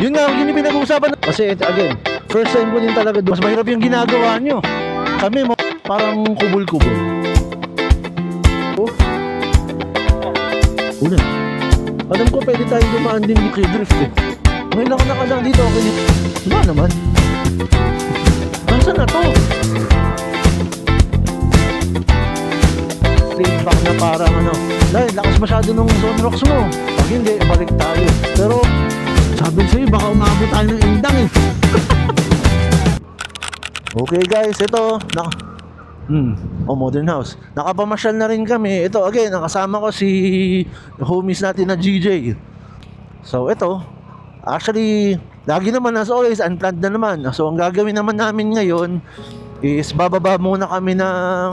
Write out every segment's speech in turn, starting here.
Yun nga, yun yung pinag-uusapan. Kasi again, first time ko din talaga doon. Mas mahirap yung ginagawa nyo. Kami parang kubul-kubul. Oh. Una. Alam ko pwede tayong dumaan din di drift eh. Ngayon ako nakadang dito, okay dito. Diba naman? Nasaan na to? Straight back na parang ano. Dahil lakas masyado nung zone rocks mo. Pag hindi, balik tayo. Pero sabi sa'yo, baka umabot tayo ng indang eh. Okay guys, ito modern house. Nakapamasyal na rin kami. Ito again, nakasama ko si homies natin na GJ. So ito, actually lagi naman as always unplanned na naman. So ang gagawin naman namin ngayon is bababa muna kami ng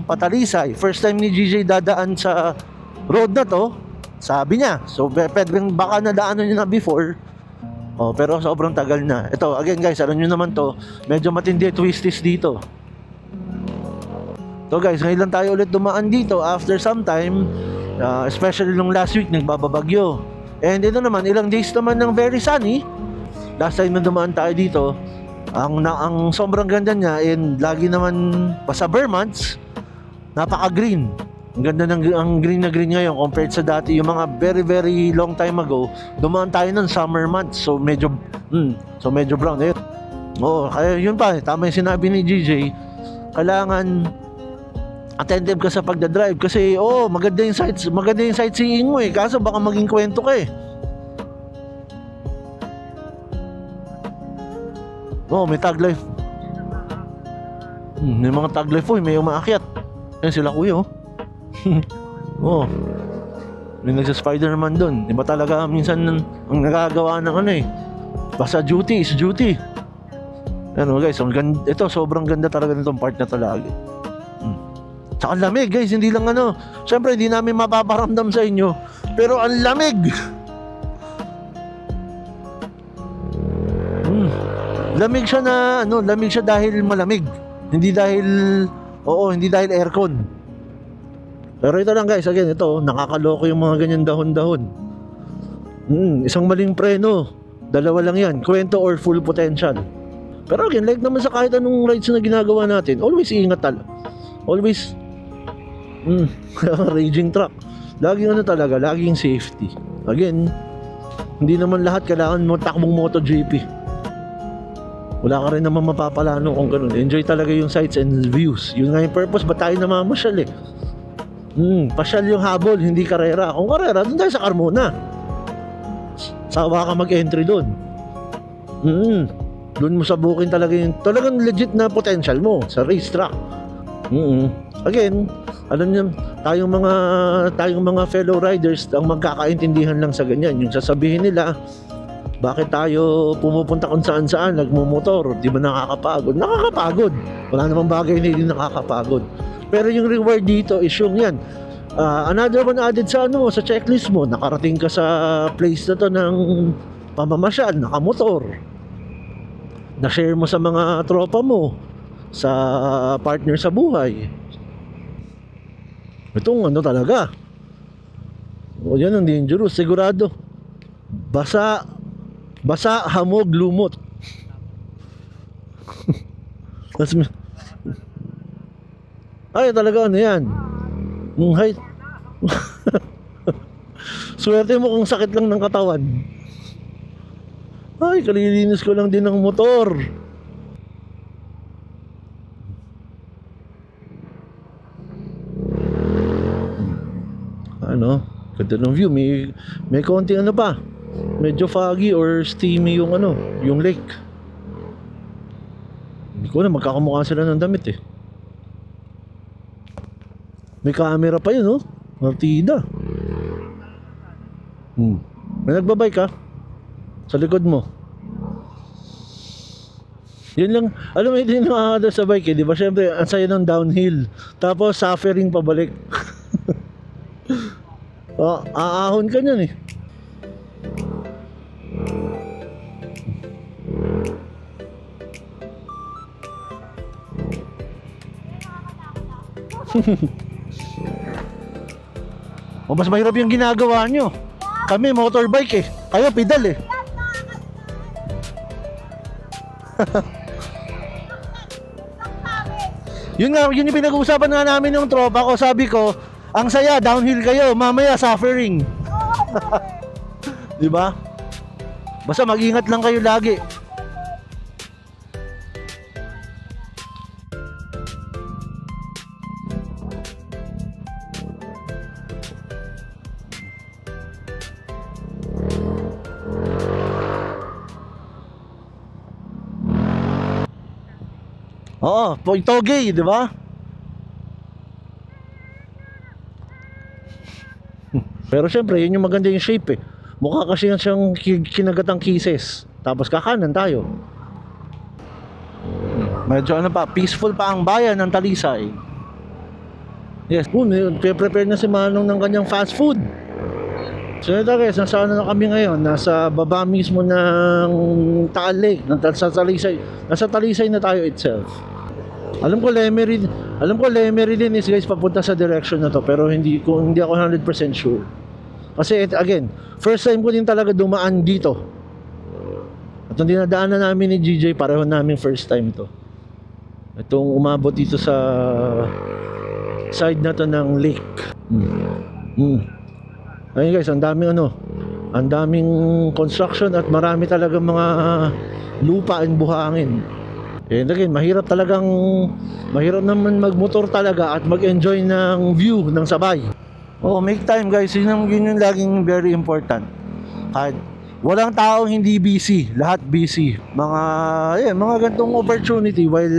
Patalisay. First time ni GJ dadaan sa road na to, sabi niya. So pwedeng baka nadaanan niyo na before. Pero sobrang tagal na. Ito again guys, alam niyo naman to, medyo matindi twisties dito. So guys, ngayon lang tayo ulit dumaan dito after some time, especially nung last week nagbababagyo. And ito naman, ilang days naman ng very sunny. Last time na dumaan tayo dito, ang sobrang ganda niya, and lagi naman pa sa bare months, napaka-green. Ang ganda ng ang green na green ngayon compared sa dati, yung mga very very long time ago, dumaan tayo ng summer months. So medyo brown eh. Kaya yun pa, tama yung sinabi ni GJ, kailangan attentive ka sa pagdadrive kasi maganda yung sightseeing mo eh, kaso baka maging kwento ka eh. May tag life. May mga tag life may umaakyat. Ayun sila kuya may nagsa-Spider-Man doon. Diba talaga minsan ang nagagawa ng ano eh, basta duty is duty. Ano guys, ito sobrang ganda talaga nitong part na to lagi. Tsaka lamig guys, hindi lang ano. Siyempre hindi namin mapaparamdam sa inyo, pero ang lamig. Lamig siya na lamig siya dahil malamig. Hindi dahil aircon. Pero ito lang guys, again, ito nakakaloko yung mga ganyan dahon-dahon. Isang maling preno, dalawa lang yan, kwento or full potential. Pero again, like naman sa kahit anong rides na ginagawa natin, always ingat always raging truck. Laging laging safety. Again, hindi naman lahat kailangan mo takbong MotoGP. Wala ka rin naman mapapalano kung ganun. Enjoy talaga yung sights and views. Yun nga yung purpose, ba't tayo namamasyal eh? Pasyal yung habol, hindi karera. Kung karera, doon tayo sa Carmona. Sawa ka mag-entry doon. Doon mo sabukin talagang legit na potential mo sa racetrack. Again, alam niyo, tayong mga fellow riders ang magkakaintindihan lang sa ganyan. Yung sasabihin nila, bakit tayo pumupunta kung saan-saan, nagmumotor, di ba nakakapagod? Nakakapagod. Wala namang bagay na hindi nakakapagod. Pero yung reward dito is yung yan. Another one added sa sa checklist mo, nakarating ka sa place na to ng pamamasyal, nakamotor. Na-share mo sa mga tropa mo, sa partner sa buhay. Itong talaga. Yan ang dangerous, sigurado. Basa, hamog, lumot. Ay talaga yan. Height. Swerte mo kung sakit lang ng katawan. Ay, kalilinis ko lang din ng motor. Ganda ng view. May konting pa, medyo foggy or steamy yung yung lake. Hindi ko na magkakamukha sila ng damit eh. May camera pa yun Martida. May nagbabike ka sa likod mo. Yun lang. Alam mo, hindi nakakada sa bike eh, di ba? Siyempre ang saya ng downhill, tapos suffering pabalik. Aahon ka nyan eh. Mas mahirap yung ginagawa nyo. Kami motorbike eh, kayo pedal eh. Yun nga, yun yung pinag-uusapan nga namin ng tropa ko. Sabi ko, ang saya, downhill kayo, mamaya suffering. Di ba? Basta mag-ingat lang kayo lagi. Oo, toge, di ba? Pero syempre, yun yung maganda yung shape eh. Mukha kasi yan siyang kinagatang kisses. Tapos kakanan tayo. Medyo ano pa, peaceful pa ang bayan ng Talisay. Yes, prepare na si Manong ng kanyang fast food. So ito guys, nasa ano na kami ngayon? Nasa baba mismo ng Taal Lake, sa Talisay. Nasa Talisay na tayo itself. Alam ko Lemery din is guys papunta sa direction na to, pero hindi ako 100% sure. Kasi again, first time ko din talaga dumaan dito. At yung dinadaanan namin ni GJ, pareho namin first time to. Itong umabot dito sa side na to ng lake. Ayun guys, ang daming construction at marami talaga mga lupa and buhangin. And again, mahirap naman magmotor talaga at mag-enjoy ng view ng sabay. Oh, make time guys, yun yung laging very important. Kahit walang taong hindi busy, lahat busy. Mga ganitong opportunity while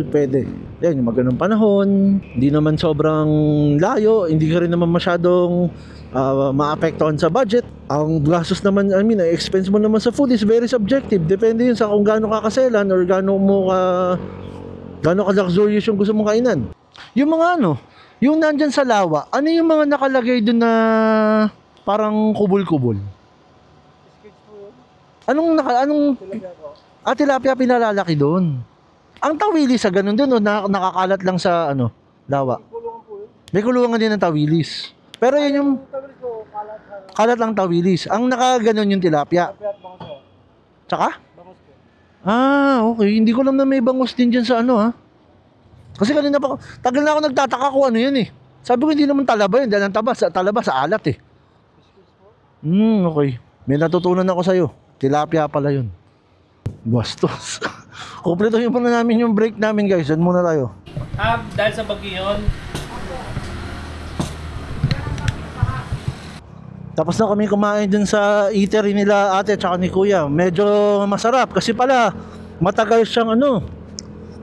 pwede. Yan, yung magandang panahon, hindi naman sobrang layo, hindi ka rin naman masyadong maapektuhan sa budget. Ang gastos naman, expense mo naman sa food is very subjective. Depende yun sa kung gaano ka kaselan or gaano ka luxurious yung gusto mong kainan. Yung mga yung nandyan sa lawa, ano yung mga nakalagay dun na parang kubol-kubol? Anong tilapia pinalalaki dun? Ang tawilis sa ganun dun, nakakalat lang sa lawa. May kulungan din ng tawilis. Pero yun yung kalat lang tawilis. Ang nakaganon yung tilapia. Tsaka? Okay. Hindi ko alam na may bangus din dyan sa Kasi kanina pa, tagal na ako nagtataka kung ano yun eh. Sabi ko hindi naman talaba yun, dahil ang talaba sa alat eh. Okay. May natutunan ako sa'yo. Tilapia pala yun. Bastos. Kumpletuhin muna namin yung break namin guys. Diyan muna tayo. Dahil sa bagyo yun. Tapos na kami kumain dun sa eatery nila ate tsaka ni kuya. Medyo masarap kasi pala matagal siyang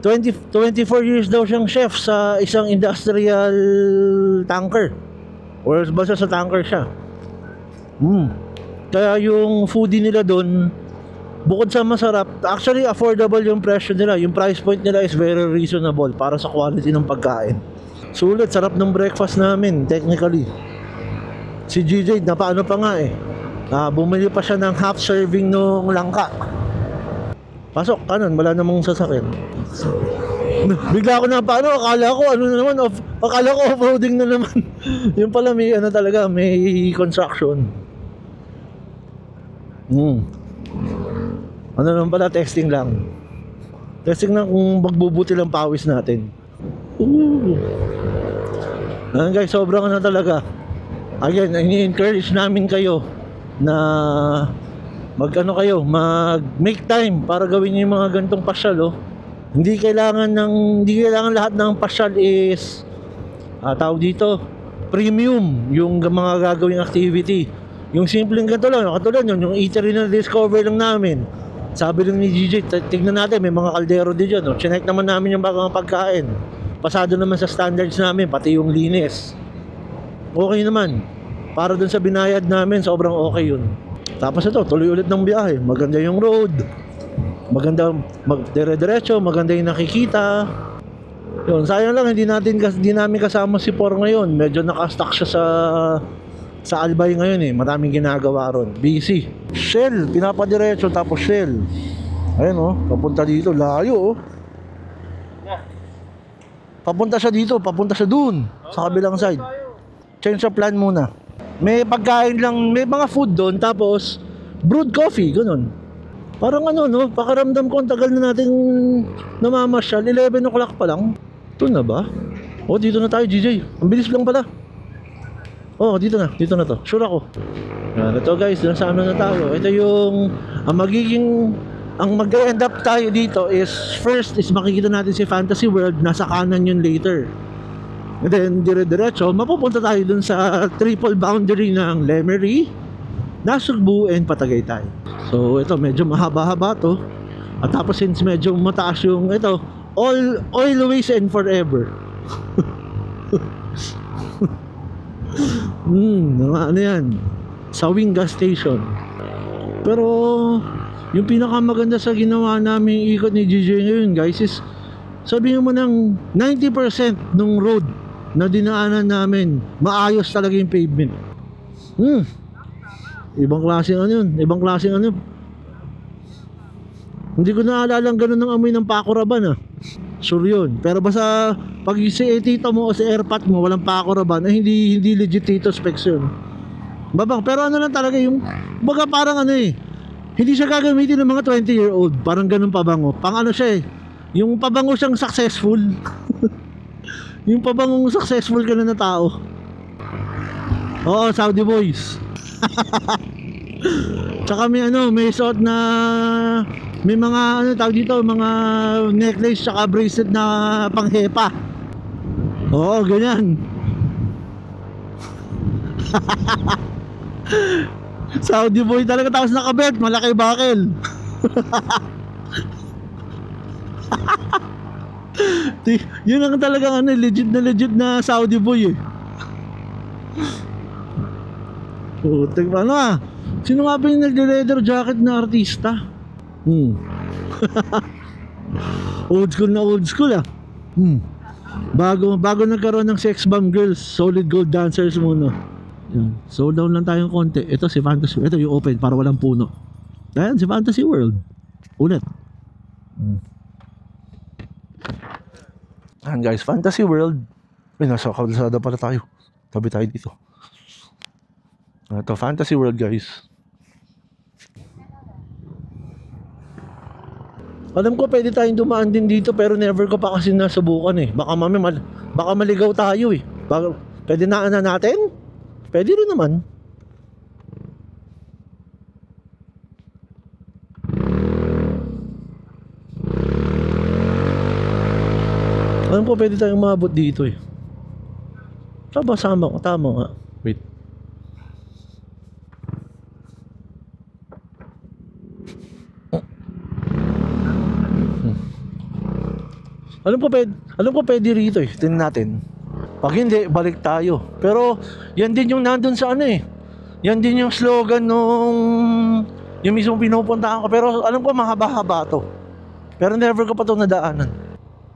24 years daw siyang chef sa isang industrial tanker. Or basta sa tanker siya. Kaya yung foodie nila dun, bukod sa masarap, actually affordable yung presyo nila. Yung price point nila is very reasonable para sa quality ng pagkain. Sulit, sarap ng breakfast namin technically. Si GJ napaano pa nga eh. Bumili pa siya ng half serving nung langka. Pasok, kanan, wala namang sasakyan. Bigla ako na paano, akala ko off-roading na naman. Yung pala may talaga, may construction. Naman pala, testing lang. Testing lang kung magbubuti lang pawis natin. Guys, sobrang talaga. Again, ini-encourage namin kayo na mag-make time para gawin niyo yung mga ganitong pasyal. Hindi kailangan lahat ng pasyal is tawag dito, premium yung mga gagawing activity. Yung simpleng ganito lang, katulad yung eatery na discover lang namin. Sabi lang ni GJ, tignan natin, may mga kaldero din dyan. Chinek naman namin yung mga pagkain. Pasado naman sa standards namin, pati yung linis. Okay naman. Para dun sa binayad namin, sobrang okay yun. Tapos ito, tuloy ulit ng biyahe. Maganda yung road. Maganda, dire-diretso, maganda yung nakikita. Yun, sayang lang, hindi namin kasama si Por ngayon. Medyo nakastuck siya sa Albay ngayon eh. Maraming ginagawa ron. Busy. Shell, pinapadiretso tapos Shell. Ayun papunta dito. Layo Papunta siya dito, papunta siya dun. Sa kabilang side. Change of plan muna. May pagkain lang, may mga food doon, tapos brewed coffee, ganun. Parang ano, no? Pakiramdam ko ang tagal na nating namamasyal. 11 o'clock pa lang. Ito na ba? Oh, dito na tayo, GJ. Ang bilis lang pala. Oh, dito na to. Sure ako. Yan, ito guys, nasa ano na tayo. Ito yung ang mag-end up tayo dito is first is makikita natin si Fantasy World, nasa kanan yun later. And then dire-diretso, mapupunta tayo dun sa triple boundary ng Lemery, Nasugbu, and Patagaytay. So ito, medyo mahaba-haba to. At tapos since medyo mataas yung ito, always and forever. Ano yan? Sawing gas station. Pero yung pinakamaganda sa ginawa namin ikot ni GJ ngayon guys is sabihin mo ng 90% ng road na dinaanan namin maayos talaga yung pavement. Ibang klaseng ano yun, ibang klaseng ano. Hindi ko naalala ganun ng amoy ng pakuraban sure yun. Pero basta pag si tito mo o si airpat mo walang pakuraban hindi legit tito specs yun. Babang, pero ano lang talaga yung baga parang ano hindi siya gagamitin ng mga 20-year-old. Parang ganun pabango. Pang ano siya yung pabango siyang successful. Yung pabangong successful ka na tao. Oo, Saudi boys. Tsaka may suot na may mga ano tawag dito, mga necklace tsaka bracelet na panghepa. Oo, ganyan. Saudi boy talaga, tapos nakabet, malaki bakil. Yun ang talagang legit na Saudi boy Putik pa sino nga ba yung nagde-leather jacket na artista? Old school Bago nagkaroon ng sex bomb girls, solid gold dancers muna. Yan. So down lang tayong konti. Ito si Fantasy. Ito yung open para walang puno. Ayan si Fantasy World. Ulit. Ayan guys, Fantasy World. Nasa kalsada pala tayo. Tabi tayo dito. Ito, Fantasy World guys. Alam ko pwede tayong dumaan din dito pero never ko pa kasi nasubukan Baka baka maligaw tayo pwede na natin? Pwede rin naman. Alam ko pwede tayong maabot dito Tama nga. Wait. Alam ko pwede rito Tingnan natin. Pag hindi, balik tayo. Pero yan din yung nandun sa yan din yung slogan yung mismong pinupuntahan ko. Pero alam ko mahaba-haba to. Pero never ko pa to nadaanan.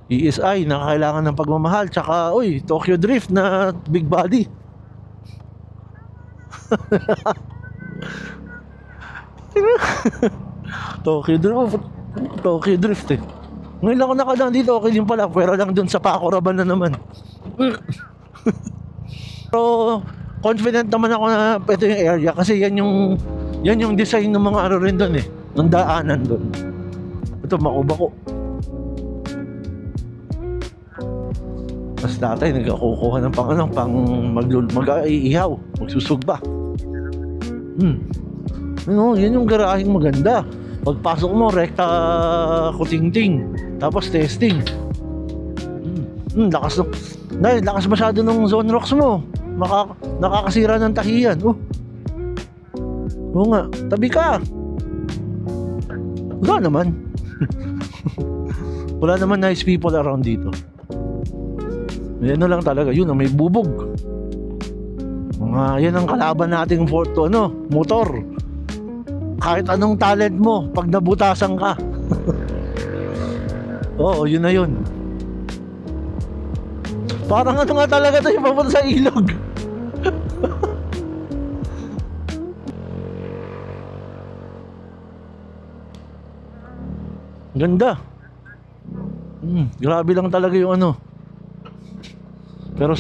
ESI, nakakailangan ng pagmamahal. Tsaka, Tokyo Drift na big body. Tokyo Drift Ngayon lang ako nakadaan dito, okay din pala. Pero lang dun sa Pakuraban na naman. Pero confident naman ako na ito yung area kasi yan yung design ng mga ano rin doon ng daanan doon. Ito Makuba. Mas dati nagkukuha ng pang mag-iihaw, magsusugba. Yan yung garaheng maganda. Pagpasok mo, rekta kutingting. Tapos testing. Lakas masyado ng zone rocks mo. Nakakasira ng tahiyan. Oo nga, tabi ka. Wala naman. Wala naman nice people around dito. Yan lang talaga, yun may bubog. Yan ang kalaban nating motor. Kahit anong talent mo, pag nabutasan ka. Oo, yun na yun. Parang ano nga talaga tayo papunta sa ilog. Ganda. Grabe lang talaga yung Pero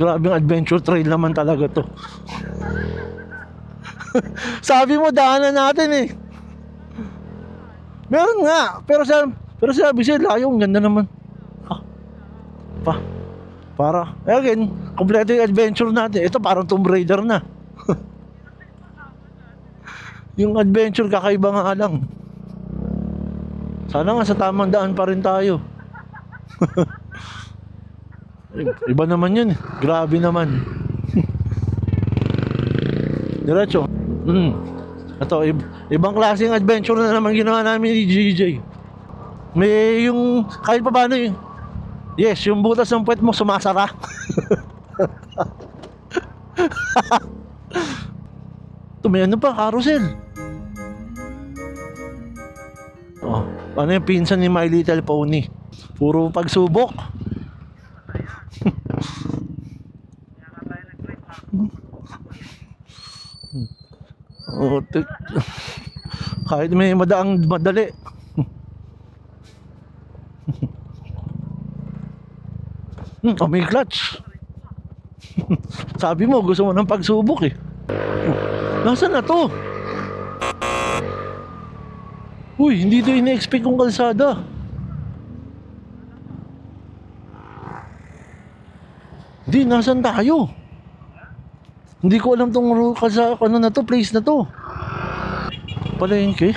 Grabing adventure trail naman talaga to. Sabi mo, daanan natin eh. Meron nga. Pero sabi siya, layo, ang ganda naman. Para, again, kompleto yung adventure natin. Ito parang Tomb Raider na. Yung adventure, kakaiba nga lang. Sana nga sa tamang daan pa rin tayo. Iba naman yun. Grabe naman. Diretso. Ito, ibang klaseng adventure na naman ginawa namin ni GJ. May yung, kahit pa paano yung, yes, yung butas ng puwet mo sumasara. Ito, may ano pa, carousel. Oh, ano yung pinsan ni My Little Pony? Puro pagsubok. Oh, kahit may madaang madali. Oh, may clutch. Sabi mo gusto mo ng pagsubok eh. Nasaan na to? Uy, hindi to ina-expect kong kalsada. Hindi, nasaan tayo? Hindi ko alam tong kalsada, ano na to, place na to. Palengke.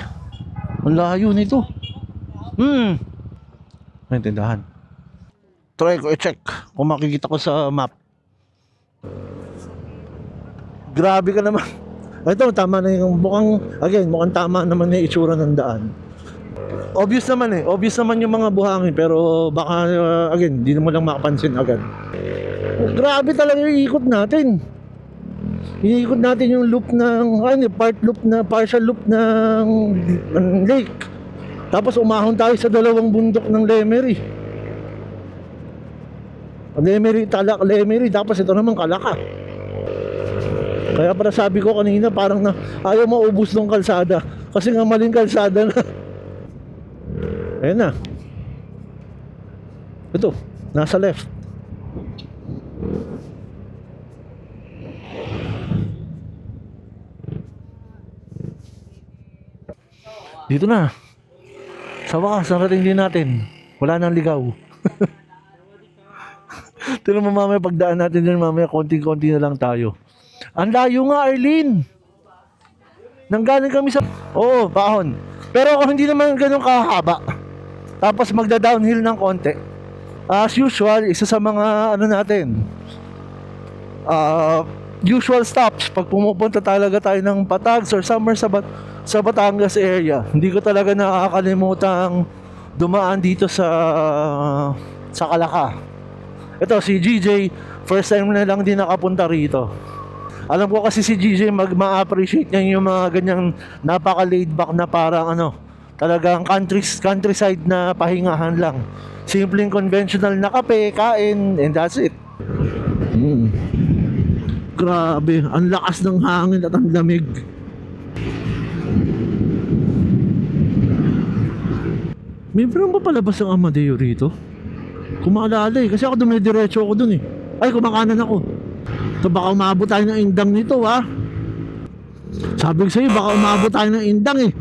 Ang layo nito. May tindahan. Try ko i-check kung makikita ko sa map. Grabe ka naman. Ito, tama na yung mukhang tama naman yung itsura ng daan. Obvious naman eh. Obvious naman yung mga buhangin. Pero baka, again, di mo lang makapansin agad. Grabe talaga yung ikot natin. Iikot natin yung loop ng, partial loop ng lake. Tapos umahon tayo sa dalawang bundok ng Lemery. Lemery, tapos ito naman Kalaka. Kaya para sabi ko kanina, parang ayaw maubos ng kalsada. Kasi nga maling kalsada na. Ayan na. Ito, nasa left. Dito na. Sa wakas, narating din natin. Wala nang ligaw. Tignan mo mamaya pagdaan natin din, mamaya konti-konti na lang tayo. Ang layo nga, Arlene. Nanggaling kami sa... Oo, Bahon. Pero hindi naman ganun kahaba. Tapos magda-downhill ng konti. As usual, isa sa mga natin, usual stops pag pumupunta talaga tayo ng Patags or somewhere sa Batangas area. Hindi ko talaga nakakalimutang dumaan dito sa Kalaka. Ito si GJ, first time na lang din nakapunta rito. Alam ko kasi si GJ ma-appreciate niya yung mga ganyang napaka-laid back na parang talagang countryside na pahingahan lang. Simpleng conventional na kape, kain, and that's it. Grabe, ang lakas ng hangin at ang lamig. May parang ba palabas ang Amadeo rito? Kumaalala eh, kasi ako dumidiretso ako dun eh. Ay, kumakanan ako. So baka umabot tayo ng indang nito ha. Sabi ko sa'yo, baka umabot tayo ng indang eh.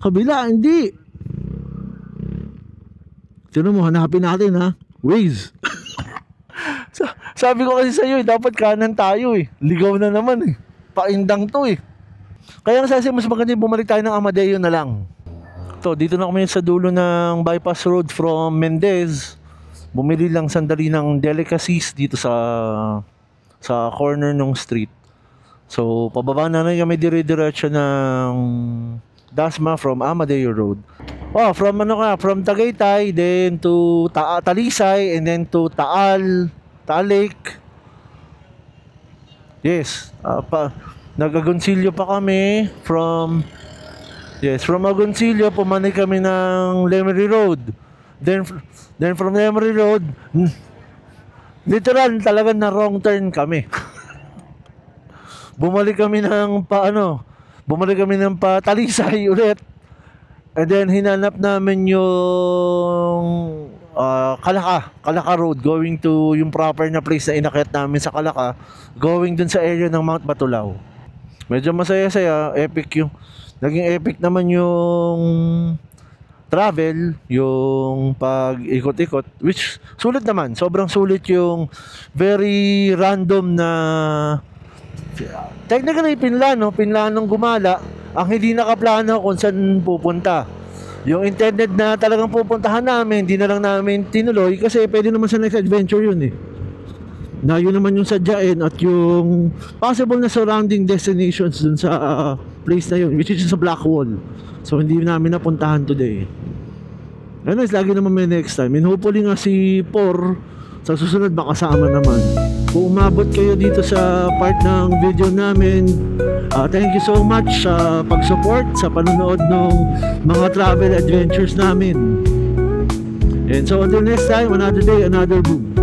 Kabila, hindi. Sino mo, hanapin natin ha. Waze. Sabi ko kasi sa'yo, dapat kanan tayo eh. Ligaw na naman eh. Paindang to eh. Kaya nga sa'yo, mas maganda bumalik tayo ng Amadeo na lang. To, dito na kami sa dulo ng bypass road from Mendez. Bumili lang sandali ng delicacies dito sa corner ng street. So, pababa na kami dire-diretso ng Dasma from Amadeo Road. Oh, from Tagaytay, then to Talisay, and then to Taal Lake. Yes, nag-Agoncillo pa kami from Agoncillo, pumanik kami ng Lemery Road. Then from Lemery Road, literal talaga na wrong turn kami. Bumalik kami ng Talisay ulit. And then hinanap namin yung Kalaka Road going to yung proper na place na inakyat namin sa Kalaka, going dun sa area ng Mount Batulao. Medyo masaya-saya, epic yung naging epic naman yung travel, yung pag-ikot-ikot, which sulit naman, sobrang sulit yung very random na technically pinlanong gumala, ang hindi nakaplano kung saan pupunta. Yung intended na talagang pupuntahan namin, hindi na lang namin tinuloy kasi pwede naman sa next adventure yun eh. Na yun naman yung sadyain at yung possible na surrounding destinations dun sa place na yun, which is sa Blackwall. So hindi namin napuntahan today. Anyways, lagi naman may next time. And hopefully nga si Por sa susunod makasama naman. Kung umabot kayo dito sa part ng video namin, thank you so much sa pag-support sa panonood ng mga travel adventures namin. And so until next time, another day, another boom.